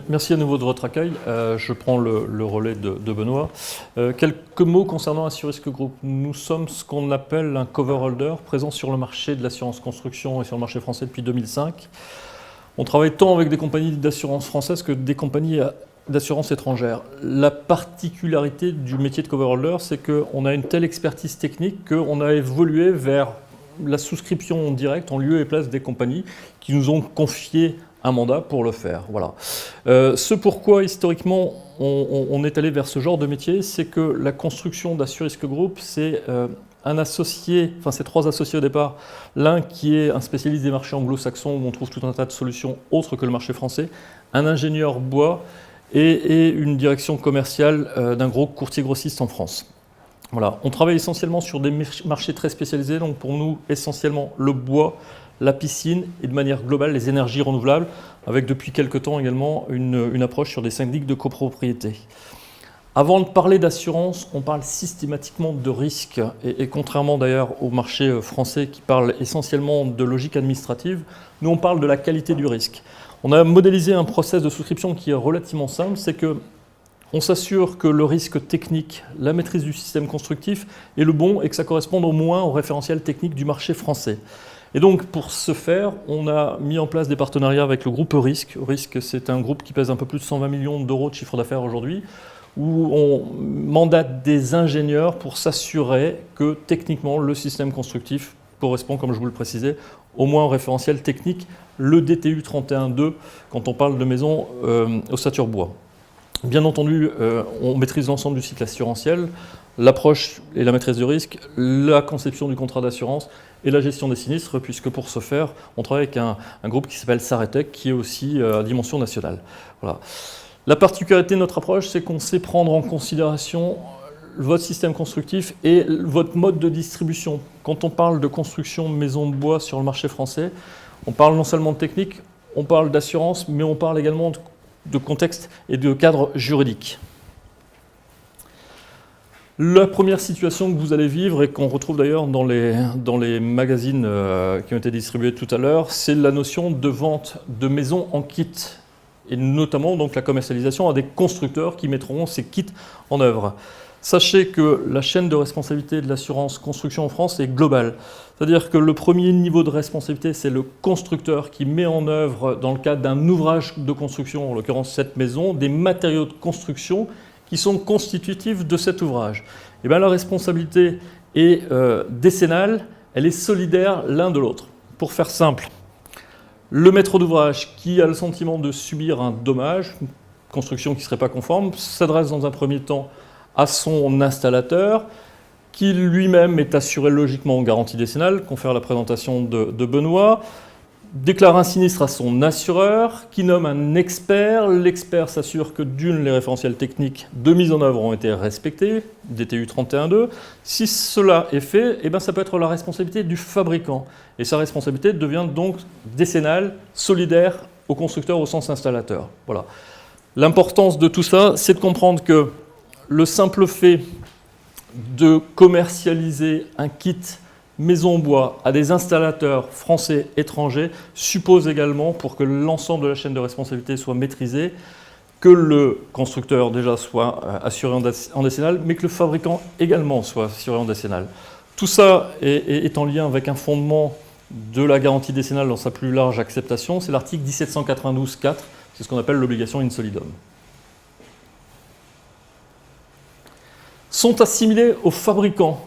Merci à nouveau de votre accueil. Je prends le relais de Benoît. Quelques mots concernant Assurisque Group. Nous sommes ce qu'on appelle un cover holder, présent sur le marché de l'assurance construction et sur le marché français depuis 2005. On travaille tant avec des compagnies d'assurance françaises que des compagnies d'assurance étrangères. La particularité du métier de cover holder, c'est qu'on a une telle expertise technique qu'on a évolué vers la souscription directe en lieu et place des compagnies qui nous ont confié un mandat pour le faire. Voilà. Ce pourquoi, historiquement, on est allé vers ce genre de métier, c'est que la construction d'Assurisque Group, c'est un associé, enfin c'est trois associés au départ. L'un qui est un spécialiste des marchés anglo-saxons, où on trouve tout un tas de solutions autres que le marché français, un ingénieur bois et une direction commerciale d'un gros courtier grossiste en France. Voilà. On travaille essentiellement sur des marchés très spécialisés, donc pour nous, essentiellement le bois, la piscine et de manière globale les énergies renouvelables, avec depuis quelques temps également une approche sur des syndics de copropriété. Avant de parler d'assurance, on parle systématiquement de risque, et contrairement d'ailleurs au marché français qui parle essentiellement de logique administrative, nous on parle de la qualité du risque. On a modélisé un process de souscription qui est relativement simple, c'est que on s'assure que le risque technique, la maîtrise du système constructif est le bon et que ça corresponde au moins au référentiel technique du marché français. Et donc, pour ce faire, on a mis en place des partenariats avec le groupe Risque. Risque, c'est un groupe qui pèse un peu plus de 120 millions d'euros de chiffre d'affaires aujourd'hui, où on mandate des ingénieurs pour s'assurer que techniquement, le système constructif correspond, comme je vous le précisais, au moins au référentiel technique, le DTU 31.2, quand on parle de maison ossature bois. Bien entendu, on maîtrise l'ensemble du cycle assurantiel, l'approche et la maîtrise du risque, la conception du contrat d'assurance et la gestion des sinistres, puisque pour ce faire, on travaille avec un groupe qui s'appelle Saretec, qui est aussi à dimension nationale. Voilà. La particularité de notre approche, c'est qu'on sait prendre en considération votre système constructif et votre mode de distribution. Quand on parle de construction maison de bois sur le marché français, on parle non seulement de technique, on parle d'assurance, mais on parle également de contexte et de cadre juridique. La première situation que vous allez vivre et qu'on retrouve d'ailleurs dans les magazines qui ont été distribués tout à l'heure, c'est la notion de vente de maisons en kit et notamment donc la commercialisation à des constructeurs qui mettront ces kits en œuvre. Sachez que la chaîne de responsabilité de l'assurance construction en France est globale. C'est-à-dire que le premier niveau de responsabilité, c'est le constructeur qui met en œuvre, dans le cadre d'un ouvrage de construction, en l'occurrence cette maison, des matériaux de construction qui sont constitutifs de cet ouvrage. Et bien, la responsabilité est décennale, elle est solidaire l'un de l'autre. Pour faire simple, le maître d'ouvrage qui a le sentiment de subir un dommage, une construction qui ne serait pas conforme, s'adresse dans un premier temps à son installateur, qui lui-même est assuré logiquement en garantie décennale, confère la présentation de Benoît, déclare un sinistre à son assureur, qui nomme un expert. L'expert s'assure que d'une, les référentiels techniques de mise en œuvre ont été respectés, DTU 31.2. Si cela est fait, eh bien, ça peut être la responsabilité du fabricant. Et sa responsabilité devient donc décennale, solidaire au constructeur au sens installateur. Voilà. L'importance de tout ça, c'est de comprendre que le simple fait de commercialiser un kit maison bois à des installateurs français étrangers suppose également, pour que l'ensemble de la chaîne de responsabilité soit maîtrisée, que le constructeur déjà soit assuré en décennale, mais que le fabricant également soit assuré en décennale. Tout ça est en lien avec un fondement de la garantie décennale dans sa plus large acceptation, c'est l'article 1792.4, c'est ce qu'on appelle l'obligation in solidum. Sont assimilés aux fabricants,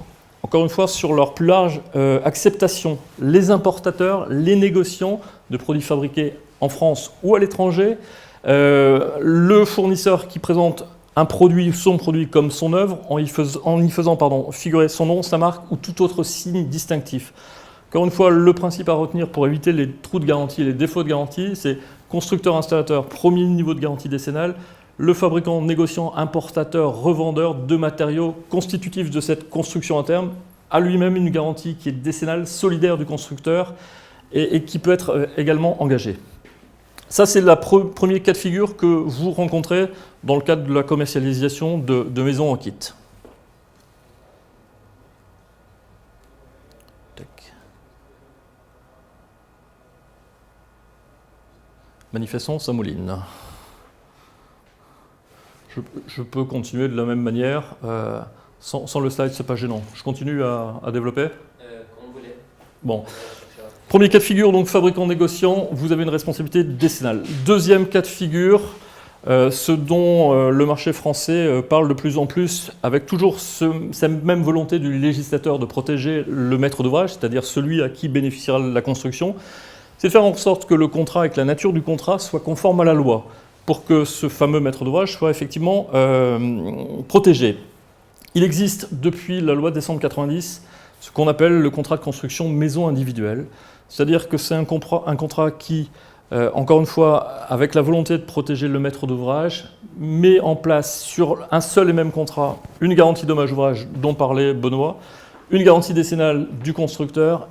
encore une fois sur leur plus large acceptation, les importateurs, les négociants de produits fabriqués en France ou à l'étranger, le fournisseur qui présente un produit, son produit comme son œuvre, en y faisant figurer son nom, sa marque ou tout autre signe distinctif. Encore une fois, le principe à retenir pour éviter les trous de garantie et les défauts de garantie, c'est constructeur-installateur, premier niveau de garantie décennale, le fabricant, négociant, importateur, revendeur de matériaux constitutifs de cette construction à terme a lui-même une garantie qui est décennale, solidaire du constructeur et qui peut être également engagée. Ça, c'est le premier cas de figure que vous rencontrez dans le cadre de la commercialisation de maisons en kit. Manifestement, ça mouline. Je peux continuer de la même manière, sans le slide, c'est pas gênant. Je continue à développer? Quand vous voulez. Bon. Premier cas de figure, donc fabricant négociant, vous avez une responsabilité décennale. Deuxième cas de figure, ce dont le marché français parle de plus en plus, avec toujours cette même volonté du législateur de protéger le maître d'ouvrage, c'est-à-dire celui à qui bénéficiera la construction, c'est de faire en sorte que le contrat et que la nature du contrat soient conformes à la loi, pour que ce fameux maître d'ouvrage soit effectivement protégé. Il existe depuis la loi de décembre 90 ce qu'on appelle le contrat de construction maison individuelle, c'est-à-dire que c'est un contrat qui, encore une fois, avec la volonté de protéger le maître d'ouvrage, met en place sur un seul et même contrat une garantie dommage ouvrage dont parlait Benoît, une garantie décennale du constructeur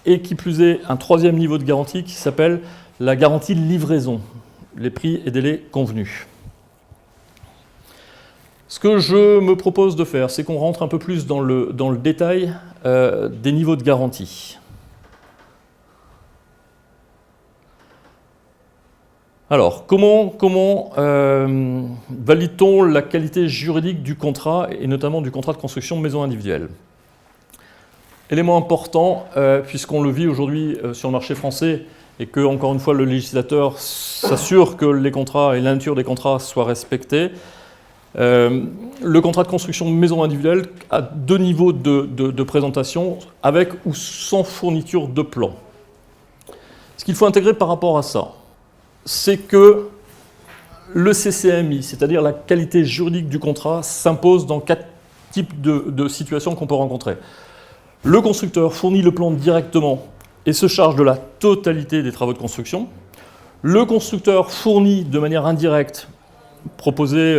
et qui plus est un troisième niveau de garantie qui s'appelle la garantie de livraison, les prix et délais convenus. Ce que je me propose de faire, c'est qu'on rentre un peu plus dans le détail des niveaux de garantie. Alors, comment valide-t-on la qualité juridique du contrat, et notamment du contrat de construction maison individuelle? Élément important, puisqu'on le vit aujourd'hui sur le marché français, et que, encore une fois, le législateur s'assure que les contrats et la nature des contrats soient respectés. Le contrat de construction maison individuelle a deux niveaux de présentation, avec ou sans fourniture de plan. Ce qu'il faut intégrer par rapport à ça, c'est que le CCMI, c'est-à-dire la qualité juridique du contrat, s'impose dans quatre types de situations qu'on peut rencontrer. Le constructeur fournit le plan directement et se charge de la totalité des travaux de construction. Le constructeur fournit de manière indirecte, proposé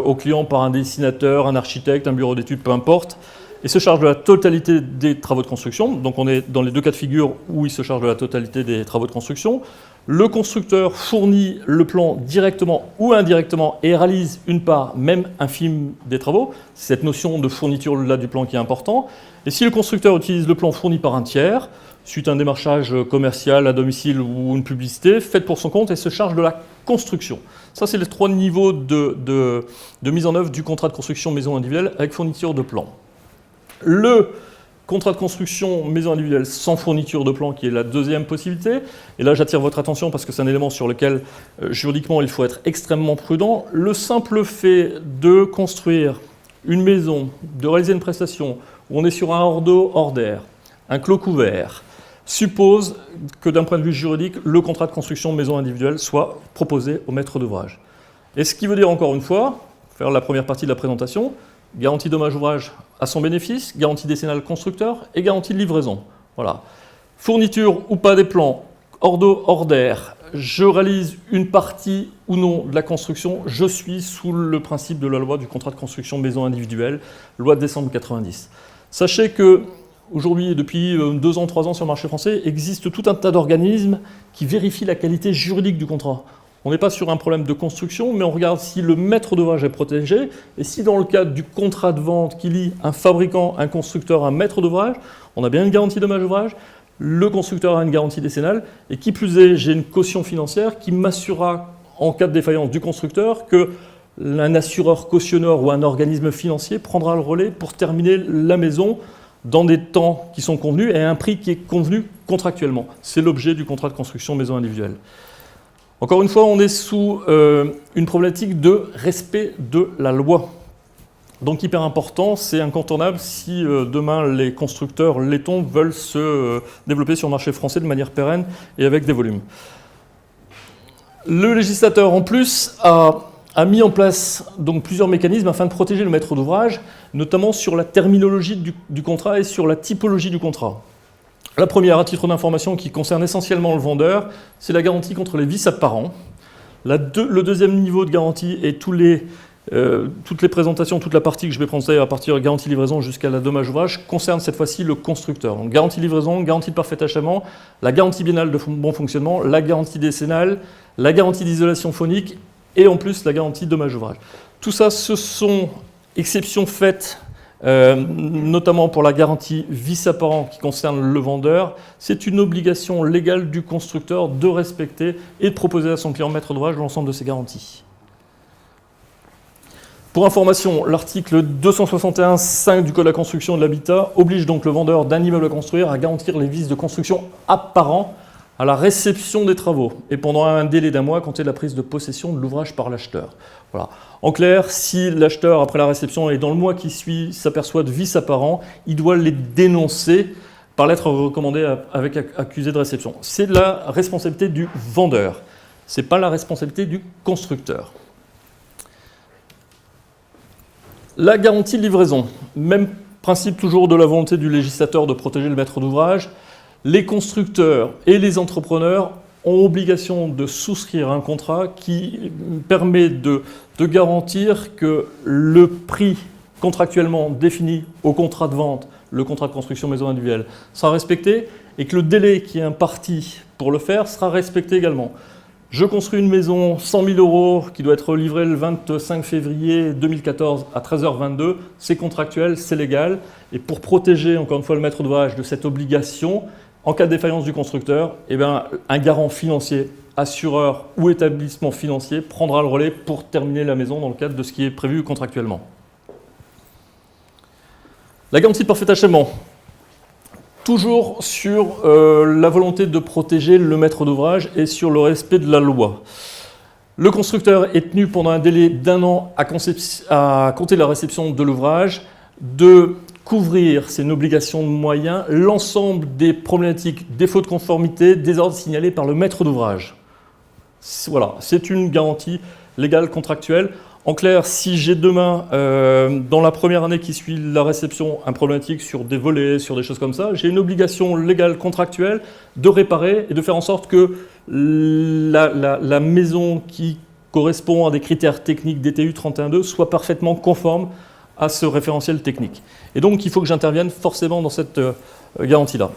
au client par un dessinateur, un architecte, un bureau d'études, peu importe, et se charge de la totalité des travaux de construction. Donc on est dans les deux cas de figure où il se charge de la totalité des travaux de construction. Le constructeur fournit le plan directement ou indirectement et réalise une part, même infime, des travaux. C'est cette notion de fourniture-là du plan qui est important. Et si le constructeur utilise le plan fourni par un tiers, suite à un démarchage commercial à domicile ou une publicité, faite pour son compte et se charge de la construction. Ça, c'est les trois niveaux de mise en œuvre du contrat de construction maison individuelle avec fourniture de plan. Le contrat de construction maison individuelle sans fourniture de plan, qui est la deuxième possibilité, et là j'attire votre attention parce que c'est un élément sur lequel juridiquement il faut être extrêmement prudent. Le simple fait de construire une maison, de réaliser une prestation où on est sur un hors d'eau, hors d'air, un clos couvert, suppose que d'un point de vue juridique, le contrat de construction maison individuelle soit proposé au maître d'ouvrage. Et ce qui veut dire encore une fois, faire la première partie de la présentation, garantie dommage ouvrage à son bénéfice, garantie décennale constructeur et garantie de livraison. Voilà. Fourniture ou pas des plans, hors d'eau, hors d'air, je réalise une partie ou non de la construction, je suis sous le principe de la loi du contrat de construction maison individuelle, loi de décembre 90. Sachez que aujourd'hui, depuis 2 ans, 3 ans sur le marché français, existe tout un tas d'organismes qui vérifient la qualité juridique du contrat. On n'est pas sur un problème de construction, mais on regarde si le maître d'ouvrage est protégé, et si dans le cadre du contrat de vente qui lie un fabricant, un constructeur, un maître d'ouvrage, on a bien une garantie dommage ouvrage, le constructeur a une garantie décennale, et qui plus est, j'ai une caution financière qui m'assurera, en cas de défaillance du constructeur, que un assureur cautionneur ou un organisme financier prendra le relais pour terminer la maison dans des temps qui sont convenus et à un prix qui est convenu contractuellement. C'est l'objet du contrat de construction maison individuelle. Encore une fois, on est sous une problématique de respect de la loi. Donc hyper important, c'est incontournable si demain les constructeurs laitons veulent se développer sur le marché français de manière pérenne et avec des volumes. Le législateur en plus a mis en place donc plusieurs mécanismes afin de protéger le maître d'ouvrage, notamment sur la terminologie du contrat et sur la typologie du contrat. La première, à titre d'information, qui concerne essentiellement le vendeur, c'est la garantie contre les vices apparents. Le deuxième niveau de garantie et toutes les présentations, toute la partie que je vais présenter à partir de garantie livraison jusqu'à la dommage ouvrage, concerne cette fois-ci le constructeur. Donc garantie livraison, garantie de parfait achèvement, la garantie biennale de bon fonctionnement, la garantie décennale, la garantie d'isolation phonique et en plus la garantie dommage ouvrage. Tout ça, ce sont exceptions faites notamment pour la garantie vice apparent qui concerne le vendeur. C'est une obligation légale du constructeur de respecter et de proposer à son client maître d'ouvrage l'ensemble de ces garanties. Pour information, l'article 261.5 du Code de la construction et de l'habitat oblige donc le vendeur d'un immeuble à construire à garantir les vices de construction apparents à la réception des travaux et pendant un délai d'un mois à compter de la prise de possession de l'ouvrage par l'acheteur. Voilà. En clair, si l'acheteur, après la réception et dans le mois qui suit, s'aperçoit de vices apparents, il doit les dénoncer par lettre recommandée avec accusé de réception. C'est la responsabilité du vendeur, ce n'est pas la responsabilité du constructeur. La garantie de livraison, même principe toujours de la volonté du législateur de protéger le maître d'ouvrage. Les constructeurs et les entrepreneurs ont obligation de souscrire un contrat qui permet de garantir que le prix contractuellement défini au contrat de vente, le contrat de construction maison individuelle, sera respecté et que le délai qui est imparti pour le faire sera respecté également. Je construis une maison 100 000 € qui doit être livrée le 25 février 2014 à 13h22. C'est contractuel, c'est légal. Et pour protéger encore une fois le maître d'ouvrage de cette obligation, en cas de défaillance du constructeur, un garant financier, assureur ou établissement financier prendra le relais pour terminer la maison dans le cadre de ce qui est prévu contractuellement. La garantie de parfait achèvement. Toujours sur la volonté de protéger le maître d'ouvrage et sur le respect de la loi. Le constructeur est tenu pendant un délai d'1 an à compter de la réception de l'ouvrage de couvrir, c'est une obligation de moyens, l'ensemble des problématiques, défauts de conformité, désordres signalés par le maître d'ouvrage. Voilà, c'est une garantie légale contractuelle. En clair, si j'ai demain, dans la première année qui suit la réception, un problématique sur des volets, sur des choses comme ça, j'ai une obligation légale contractuelle de réparer et de faire en sorte que la maison qui correspond à des critères techniques DTU 31.2 soit parfaitement conforme à ce référentiel technique. Et donc, il faut que j'intervienne forcément dans cette garantie-là.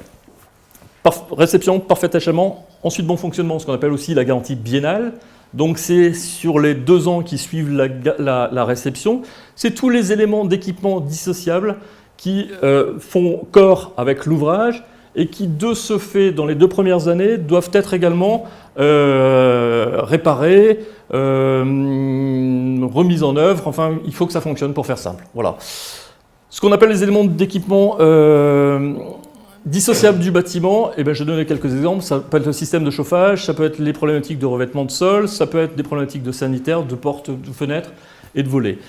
Réception, parfait achèvement, ensuite bon fonctionnement, ce qu'on appelle aussi la garantie biennale. Donc c'est sur les 2 ans qui suivent la réception. C'est tous les éléments d'équipement dissociables qui font corps avec l'ouvrage et qui, de ce fait, dans les 2 premières années, doivent être également réparés, remis en œuvre. Enfin, il faut que ça fonctionne pour faire simple. Voilà. Ce qu'on appelle les éléments d'équipement dissociable du bâtiment, je vais donner quelques exemples. Ça peut être le système de chauffage, ça peut être les problématiques de revêtement de sol, ça peut être des problématiques de sanitaire, de portes, de fenêtres et de volets.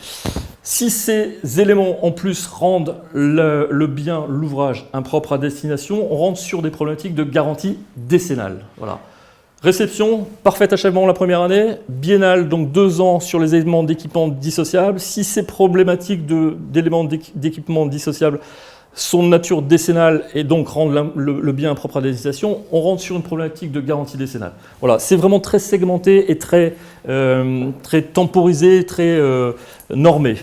Si ces éléments en plus rendent le bien, l'ouvrage, impropre à destination, on rentre sur des problématiques de garantie décennale. Voilà. Réception, parfait achèvement la première année, biennale, donc 2 ans sur les éléments d'équipement dissociables. Si ces problématiques d'éléments d'équipement dissociables sont de nature décennale et donc rendent le bien propre à destination, on rentre sur une problématique de garantie décennale. Voilà, c'est vraiment très segmenté et très temporisé, très normé.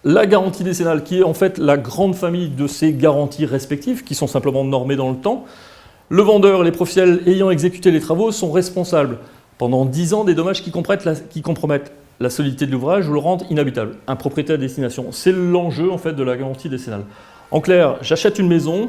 La garantie décennale, qui est en fait la grande famille de ces garanties respectives, qui sont simplement normées dans le temps. Le vendeur et les professionnels ayant exécuté les travaux sont responsables pendant 10 ans des dommages qui compromettent la solidité de l'ouvrage ou le rendent inhabitable. Un propriétaire à destination. C'est l'enjeu en fait de la garantie décennale. En clair, j'achète une maison,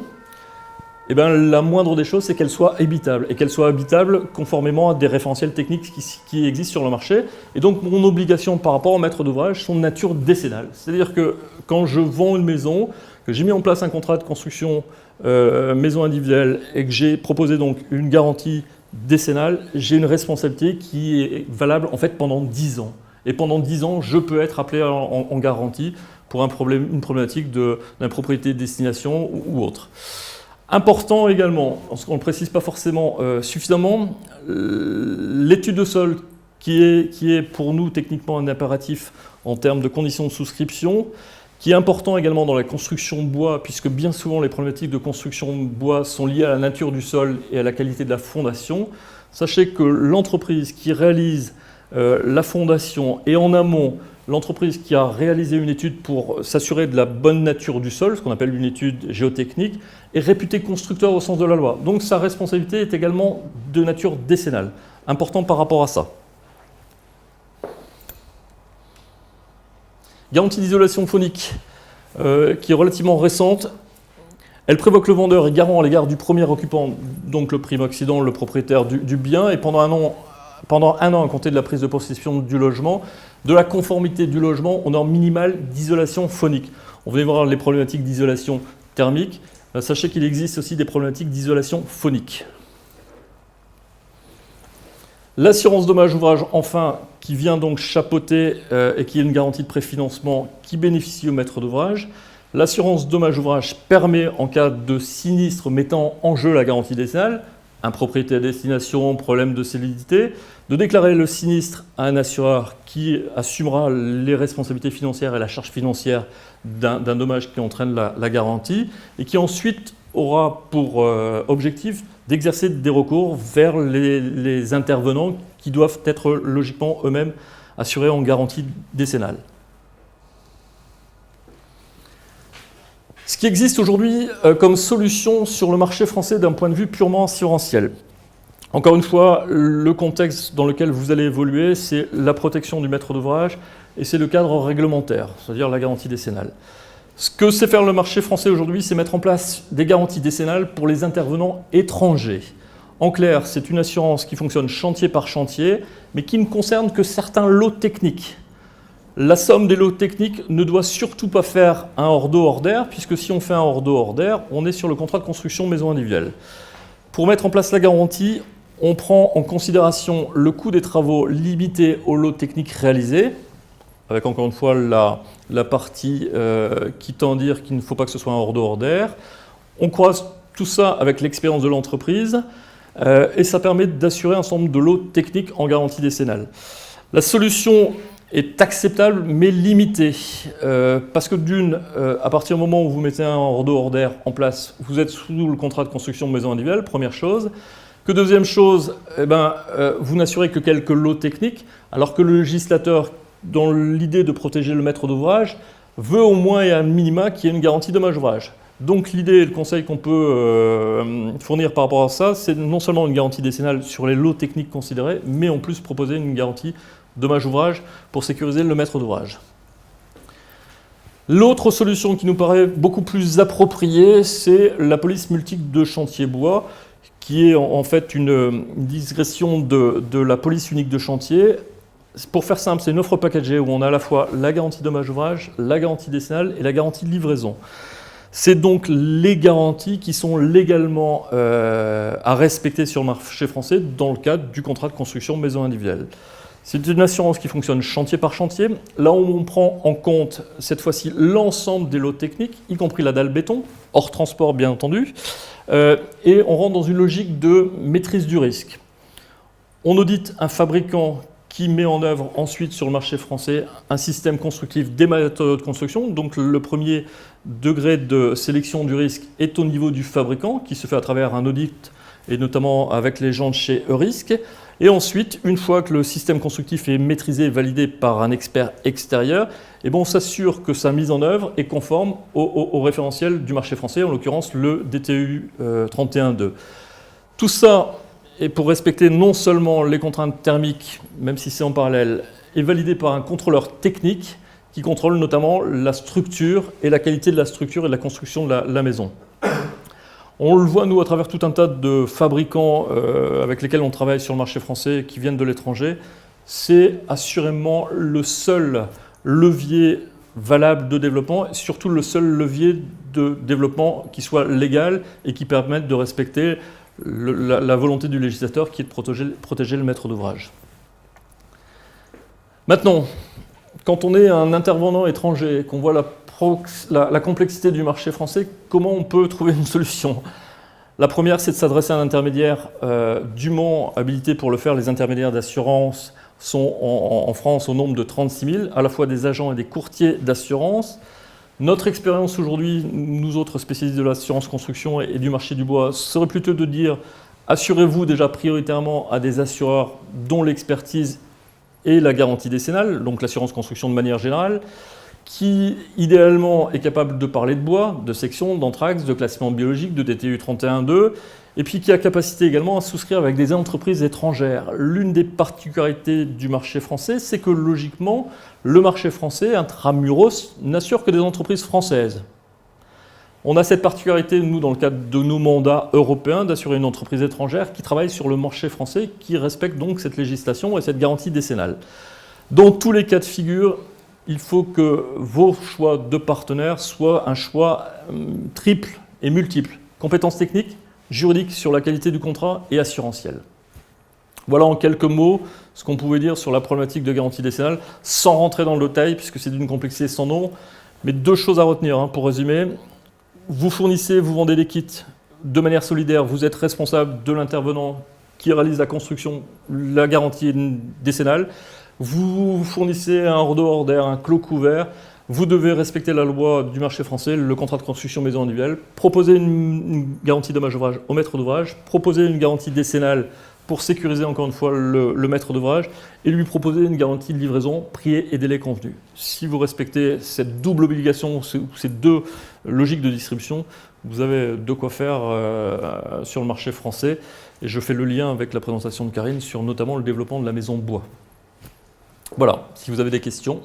la moindre des choses, c'est qu'elle soit habitable, et qu'elle soit habitable conformément à des référentiels techniques qui existent sur le marché. Et donc, mon obligation par rapport au maître d'ouvrage sont de nature décennale. C'est-à-dire que quand je vends une maison, que j'ai mis en place un contrat de construction maison individuelle et que j'ai proposé donc une garantie décennale, j'ai une responsabilité qui est valable en fait pendant 10 ans. Et pendant 10 ans, je peux être appelé en garantie pour une problématique d'impropriété de destination ou autre. Important également, parce qu'on ne le précise pas forcément suffisamment, l'étude de sol qui est pour nous techniquement un impératif en termes de conditions de souscription, qui est important également dans la construction de bois, puisque bien souvent les problématiques de construction de bois sont liées à la nature du sol et à la qualité de la fondation. Sachez que l'entreprise qui réalise la fondation et en amont, l'entreprise qui a réalisé une étude pour s'assurer de la bonne nature du sol, ce qu'on appelle une étude géotechnique, est réputée constructeur au sens de la loi. Donc sa responsabilité est également de nature décennale. Important par rapport à ça. Garantie d'isolation phonique, qui est relativement récente. Elle prévoit que le vendeur est garant à l'égard du premier occupant, donc le primo-accédant, le propriétaire du bien, et pendant 1 an pendant 1 an à compter de la prise de possession du logement, de la conformité du logement aux normes minimales d'isolation phonique. On venait voir les problématiques d'isolation thermique. Sachez qu'il existe aussi des problématiques d'isolation phonique. L'assurance dommage ouvrage, enfin, qui vient donc chapeauter et qui est une garantie de préfinancement qui bénéficie au maître d'ouvrage. L'assurance dommage ouvrage permet, en cas de sinistre mettant en jeu la garantie décennale, impropriété à destination, problème de solidité, de déclarer le sinistre à un assureur qui assumera les responsabilités financières et la charge financière d'un dommage qui entraîne la garantie et qui ensuite aura pour objectif d'exercer des recours vers les intervenants qui doivent être logiquement eux-mêmes assurés en garantie décennale. Ce qui existe aujourd'hui comme solution sur le marché français d'un point de vue purement assurantiel. Encore une fois, le contexte dans lequel vous allez évoluer, c'est la protection du maître d'ouvrage et c'est le cadre réglementaire, c'est-à-dire la garantie décennale. Ce que sait faire le marché français aujourd'hui, c'est mettre en place des garanties décennales pour les intervenants étrangers. En clair, c'est une assurance qui fonctionne chantier par chantier, mais qui ne concerne que certains lots techniques. La somme des lots techniques ne doit surtout pas faire un hors d'eau hors d'air, puisque si on fait un hors d'eau hors d'air, on est sur le contrat de construction maison individuelle. Pour mettre en place la garantie, on prend en considération le coût des travaux limité aux lots techniques réalisés, avec encore une fois la partie qui tend à dire qu'il ne faut pas que ce soit un hors d'eau hors d'air. On croise tout ça avec l'expérience de l'entreprise et ça permet d'assurer un certain nombre de lots techniques en garantie décennale. La solution est acceptable mais limitée parce que d'une, à partir du moment où vous mettez un hors d'eau hors d'air en place, vous êtes sous le contrat de construction de maison individuelle, première chose. Que deuxième chose, vous n'assurez que quelques lots techniques, alors que le législateur, dans l'idée de protéger le maître d'ouvrage, veut au moins et à minima qu'il y ait une garantie dommage ouvrage. Donc l'idée et le conseil qu'on peut fournir par rapport à ça, c'est non seulement une garantie décennale sur les lots techniques considérés, mais en plus proposer une garantie dommage ouvrage pour sécuriser le maître d'ouvrage. L'autre solution qui nous paraît beaucoup plus appropriée, c'est la police multiple de chantier bois, qui est en fait une digression de la police unique de chantier. Pour faire simple, c'est une offre packagée où on a à la fois la garantie dommage ouvrage, la garantie décennale et la garantie de livraison. C'est donc les garanties qui sont légalement à respecter sur le marché français dans le cadre du contrat de construction maison individuelle. C'est une assurance qui fonctionne chantier par chantier. Là où on prend en compte cette fois-ci l'ensemble des lots techniques, y compris la dalle béton, hors transport bien entendu, et on rentre dans une logique de maîtrise du risque. On audite un fabricant qui met en œuvre ensuite sur le marché français un système constructif des matériaux de construction. Donc le premier degré de sélection du risque est au niveau du fabricant, qui se fait à travers un audit, et notamment avec les gens de chez Eurisc. Et ensuite, une fois que le système constructif est maîtrisé et validé par un expert extérieur, on s'assure que sa mise en œuvre est conforme au référentiel du marché français, en l'occurrence le DTU 31.2. Tout ça est pour respecter non seulement les contraintes thermiques, même si c'est en parallèle, est validé par un contrôleur technique qui contrôle notamment la structure et la qualité de la structure et de la construction de la maison. On le voit, nous, à travers tout un tas de fabricants avec lesquels on travaille sur le marché français qui viennent de l'étranger. C'est assurément le seul levier valable de développement, et surtout le seul levier de développement qui soit légal et qui permette de respecter la volonté du législateur qui est de protéger le maître d'ouvrage. Maintenant, quand on est un intervenant étranger, qu'on voit la complexité du marché français, comment on peut trouver une solution? La première, c'est de s'adresser à un intermédiaire dûment habilité pour le faire. Les intermédiaires d'assurance sont en France au nombre de 36 000, à la fois des agents et des courtiers d'assurance. Notre expérience aujourd'hui, nous autres spécialistes de l'assurance construction et du marché du bois, serait plutôt de dire assurez-vous déjà prioritairement à des assureurs dont l'expertise et la garantie décennale, donc l'assurance construction de manière générale, qui idéalement est capable de parler de bois, de section, d'anthrax, de classement biologique, de DTU 31.2, et puis qui a capacité également à souscrire avec des entreprises étrangères. L'une des particularités du marché français, c'est que logiquement, le marché français, intramuros, n'assure que des entreprises françaises. On a cette particularité, nous, dans le cadre de nos mandats européens, d'assurer une entreprise étrangère qui travaille sur le marché français, qui respecte donc cette législation et cette garantie décennale. Dans tous les cas de figure, il faut que vos choix de partenaires soient un choix triple et multiple. Compétences techniques, juridiques sur la qualité du contrat et assurantielles. Voilà en quelques mots ce qu'on pouvait dire sur la problématique de garantie décennale, sans rentrer dans le détail, puisque c'est d'une complexité sans nom. Mais 2 choses à retenir, pour résumer. Vous fournissez, vous vendez des kits de manière solidaire, vous êtes responsable de l'intervenant qui réalise la construction, la garantie décennale. Vous fournissez un hors d'eau hors d'air, un clos couvert. Vous devez respecter la loi du marché français, le contrat de construction maison individuelle, proposer une garantie dommage-ouvrage au maître d'ouvrage, proposer une garantie décennale pour sécuriser encore une fois le maître d'ouvrage et lui proposer une garantie de livraison, prix et délai convenu. Si vous respectez cette double obligation, ces 2 logiques de distribution, vous avez de quoi faire sur le marché français. Et je fais le lien avec la présentation de Karine sur notamment le développement de la maison bois. Voilà, si vous avez des questions.